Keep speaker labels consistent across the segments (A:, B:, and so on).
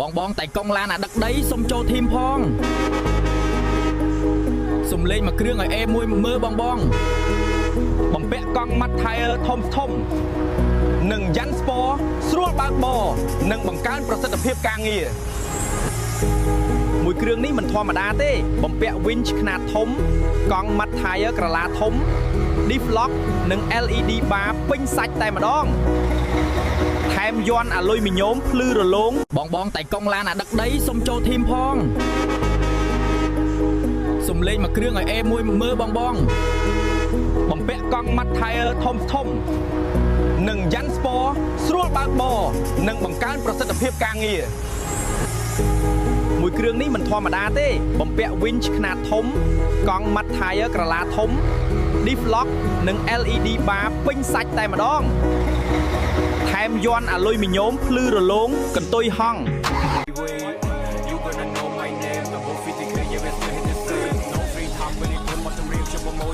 A: បងតែកង់ឡានអាដឹកដីសុំចូលធីមផងសុំលេងមួយគ្រឿងឲ្យអេមួយមើលបងបំពាក់កង់ម៉ាត់ថៃធំនិងយ៉ាន់ស្ពតស្រួលបើកបរនិងបង្កើនប្រសិទ្ធភាពការងារមួយគ្រឿងនេះមិនធម្មតាទេបំពាក់ winch ខ្នាតធំកង់ម៉ាត់ថៃក្រឡាធំ diff lock និង LED bar ពេញសាច់តែម្ដងថែមយ័ន្តអាលុយមីញ៉ូមភ្លឺរលោងបងតែកង់ឡានអាដឹកដីសុំចូលធីមផងសុំលេងមួយគ្រឿងឲ្យអេមួយមើលបងបំពាក់កង់ម៉ាត់ថៃធំនិងយ៉ាន់ស្ពតស្រួលបើកបរនិងបង្កើនប្រសិទ្ធភាពការងារមួយគ្រឿងនេះមិនធម្មតាទេបំពាក់ winch ខ្នាតធំកង់ម៉ាត់ថៃក្រឡាធំ diff lock និង LED bar ពេញសាច់តែម្ដងថែមយ័ន្តអាលុយមីញ៉ូមភ្លឺរលោងកន្ទុយហង់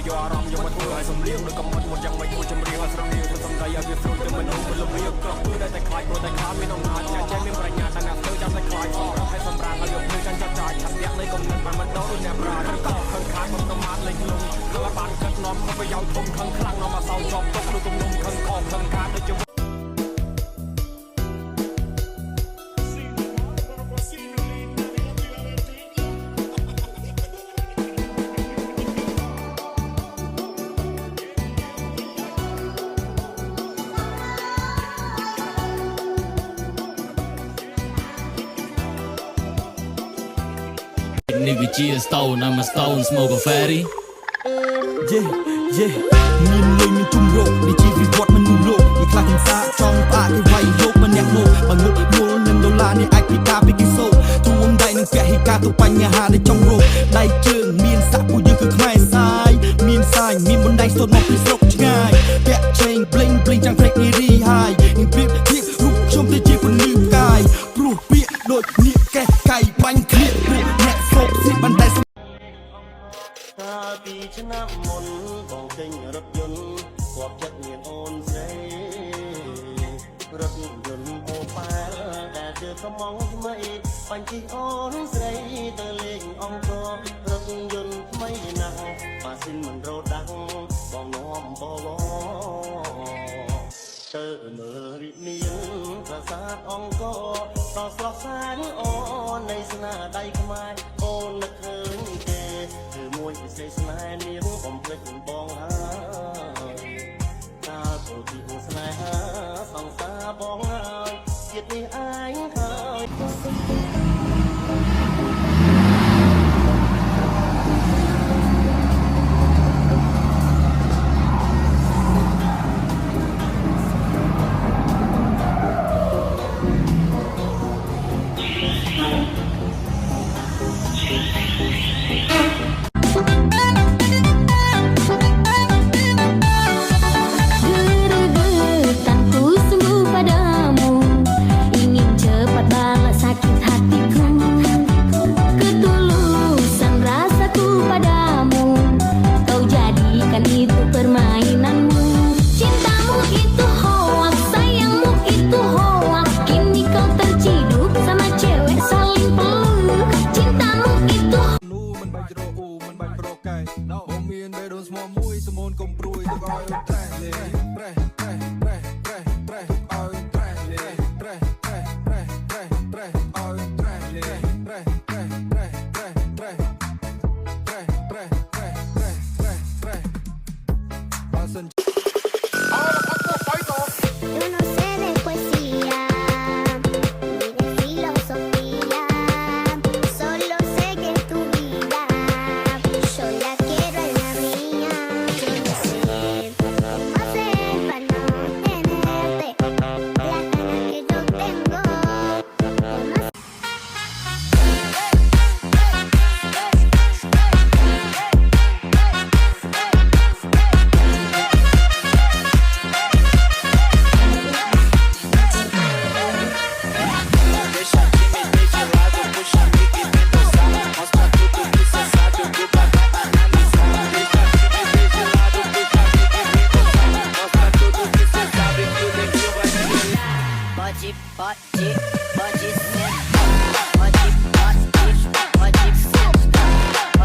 A: យកអារម្មណ៍យកមកធ្វើឲ្យសំលៀងឬកំហុសមកយ៉ាងមិនគួរចម្រៀងឲ្យស្រងៀងទៅសំដីឲ្យវាស្រួលទៅមិននោះលំរៀងក្រោះគឺតែខ្លាចព្រោះតែខ្លាចមានអំណាចចាស់ចេះមានប្រាជ្ញាទាំងអាស្ទើចាំតែខ្លាចសម្រាប់ឲ្យសម្រាប់ឲ្យយកភ្នែកចាញ់ចាត់ចាយឆាត់យកនៃកំណត់បានមិនដល់ដូចអ្នកប្រាជ្ញខឹងខឹងខាយមិនប្រមាថលេងលងគឺបានកាត់នាំប្រយោជន៍ធំខឹងខ្លាំងនាំមកសោជាប់ទុកដូចគំនុំខឹងខំខឹងខាតដូចជា
B: Nigga G a stone, I'm a stone, smoke a fatty.
C: Yeah មានលុយមានទុំរោគនៃជីវិតវត្តមនុស្សលោកនេះខ្លះខ្ញុំសាចង់បាក់គេវាយលោកម្នាក់មកបើងប់មូលនឹងដុល្លារនេះអាចពិការពីគេសោកទួងដៃនឹងពហិការទៅបញ្ហាដែលចង់រោគដៃជើងមានសាក់ពួកយើងគឺខ្មែរសាយមានសាយមានបណ្ដៃស្ទត់មកពីស្រុកឆ្ងាយពាក់ chain bling bling ចាំងព្រេកនេះរីហើយនេះប្រៀបធៀបរូបខ្ញុំទៅជាពលឺផ្កាយព្រោះពាក្យដូចនេះកេះកៃបាញ់គ្នាពួកអ្នកសោកស៊ីបណ្ដៃ
D: ពីឆ្នាំមុនបងទិញរថយន្តគាត់ចិត្តមានអូនស្រីរថយន្តអូប៉ែលដែលជឿកំងថ្មីបញ្ជីអូនស្រីទៅលេងអង្គររថយន្តថ្មីណាស់ម៉ាស៊ីនមិនរោដាំងបងនាំបវទៅមើលវិមានប្រាសាទអង្គរតស្រស់ស្អាតអូននៃស្នាដៃខ្មែរអូននឹកឃើញទេគឺមួយពិសេសស្នេហ៍នាងបំភ្លេចបងហើយកាលទៅទីស្នេហាសង្សារបងហើយជាតិនេះឯងហើយ